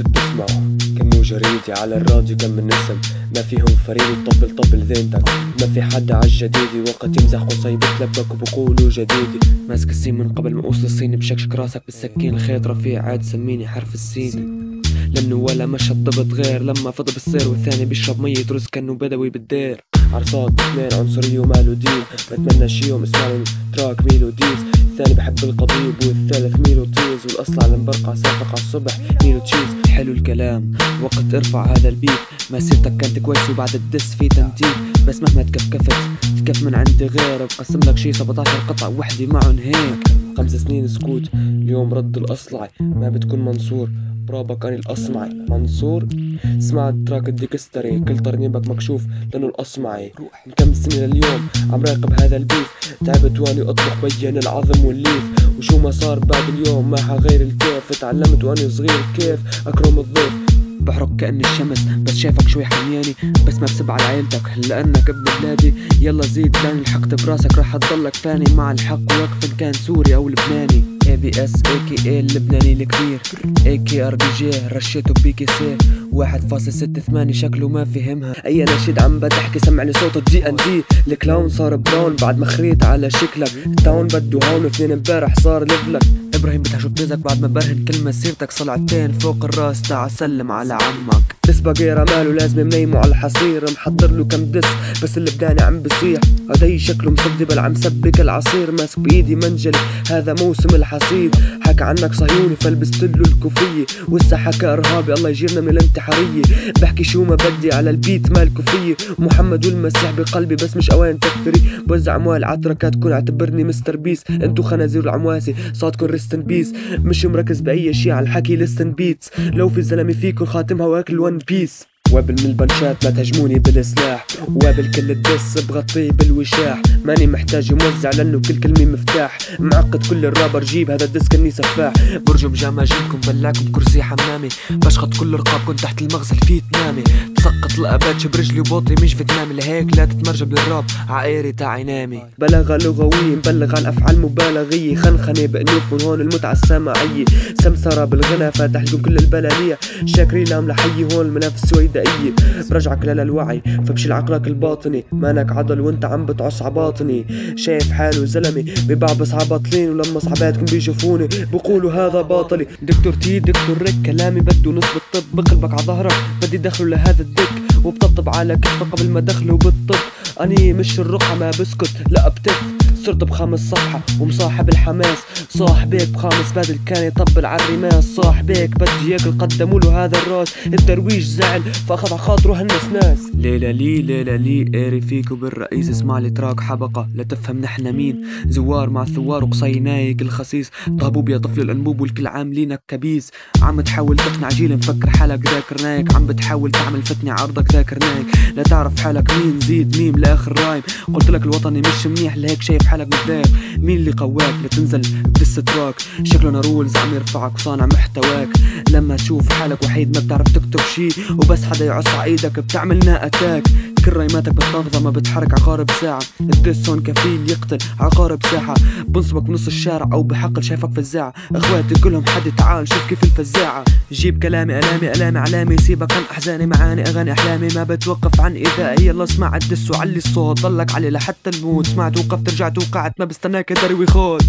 دس بتسمعه كانه جريدي على الراديو كم من اسم ما فيهم فريد طبل ذينتك ما في حدا عالجديدي وقت يمزح قصيبة لبك وبقولوا جديدي ماسك السين من قبل ما اوصل الصين بشكشك راسك بالسكين الخيط رفيع عاد سميني حرف السين لانه ولا مش ضبط غير لما فضى بالسير والثاني بيشرب مية رز كانه بدوي بالدير عرصات باثنين عنصرية وماله دين بتمنى شي يوم اسمعوا تراك ميلو ديز الثاني بحب القضيب والثالث ميلو تيز والاصل على المبرقع سافق على الصبح ميلو تشيز حلو الكلام وقت ارفع هذا البيت ما سيرتك كانت كويس وبعد الدس في تنتيب بس مهما تكفكفت تكف من عندي غير بقسم لك شي 17 قطعة وحدي معن هيك 5 سنين سكوت اليوم رد الاصلعي ما بتكون منصور برابك اني الاصمعي منصور سمعت تراك الديكستري كل ترنيبك مكشوف لانه الاصمعي من كم سنة لليوم عم راقب هذا البيف تعبت واني اطبخ بين العظم والليف وشو ما صار بعد اليوم ما حغير الكيف اتعلمت واني صغير كيف اكرم الضيف بحرق كأني الشمس بس شايفك شوي حمياني بس ما بسب على عيلتك لأنك ابن بلادي يلا زيد لاني لحقت براسك راح تضلك فاني مع الحق وقف كان سوري أو لبناني ABS AKA اللبناني الكبير AKRDJ رشيته BKC 1.68 شكله ما فهمها أي نشيد عم بتحكي سمع لي صوت DND الكلاون صار براون بعد ما خريت على شكلك التاون بده هون واثنين امبارح صار ليفلك ابراهيم بتحشو بتزك بعد ما برهن كلمة سيرتك صلعتين فوق الراس تعال سلم على عمك دس بقيرة ماله لازم منيمه على الحصير محضر له كم دس بس اللبناني عم بصيح هدي شكله مصدبل عم سبك العصير ماسك بايدي منجلي هذا موسم الحصيد حكى عنك صهيوني فلبستله الكوفية وسا حكى ارهابي الله يجيرنا من الانتحارية بحكي شو ما بدي على البيت مال كوفية محمد والمسيح بقلبي بس مش اوان تكفري بوزع اموال عتركات تكون اعتبرني مستر بيس انتو خنازير العمواسي صوتكن ريستن بيس مش مركز باي شي على الحكي لستن بيتس لو في زلمة فيكن خاتمها واكل ون بيس وابل من البنشات ما تهجموني بالسلاح وابل كل الدس بغطيه بالوشاح ماني محتاج موزع لانه كل كلمة مفتاح معقد كل الرابر جيب هذا الدس كني سفاح برجم جاماجينكم بلاكم كرسي حمامي بشخط كل رقابكم تحت المغزل فيه تنامي بسقط الاباتش برجلي وبوطي مش فيتنامي لهيك لا تتمرجم للراب عايري تاعي نامي بلاغة لغوية مبلغ عن افعال مبالغية خنخنة بانوفن هون المتعة السماعية سمسرة بالغنى فاتح لكم كل البلالية شاكري لام لحي هون المنافس سويدائية برجعك للوعي فبشيل عقلك الباطني مانك عضل وانت عم بتعص عباطني شايف حاله زلمي ببعبص عباطلين ولما صحباتكم بيشوفوني بقولوا هذا باطلي دكتور تي دكتور ريك كلامي بده نص بالطب بقلبك عظهرك بدي دخله لهذا الدك وبطبطب على كتفه قبل ما دخله بالطب اني مش الرقعة ما بسكت لا بتف صرت ب5 صفحة ومصاحب الحماس صاحبك ب5 بدل كان يطبل على الرماس صاحبك بدي ياكل قدموا له هذا الراس الدرويش زعل فاخذ عخاطره هالناس ليلة لي قاري فيك وبالرئيس اسمع لي تراك حبقة لا تفهم نحن مين زوار مع الثوار وقصي نايك الخسيس طابوب يا طفل الانبوب والكل عاملينك كبيس عم تحاول تقنع جيل مفكر حالك ذاكر نايك عم بتحاول تعمل فتنة عرضك ذاكر نايك لا تعرف حالك مين زيد ميم لاخر رايم قلت لك الوطني مش منيح لهيك شايف حالك متضايق مين اللي قواك لتنزل بدس تراك شكلنا رولز عم يرفعك وصانع محتواك لما تشوف حالك وحيد ما بتعرف تكتب شي وبس حدا يعص عايدك بتعملنا اتاك كل ريماتك بتنغضى ما بتحرك عقارب ساعة الدسون كفيل يقتل عقارب ساحة بنصبك بنص الشارع او بحقل شايفك فزاعة اخواتي كلهم حد تعال شوف كيف الفزاعة جيب كلامي الامي علامي سيبك عن احزاني معاني اغاني احلامي ما بتوقف عن ايذائي يلا اسمع الدس وعلي الصوت ضلك علي لحتى الموت سمعت وقفت رجعت وقعت ما بستناك دروي خود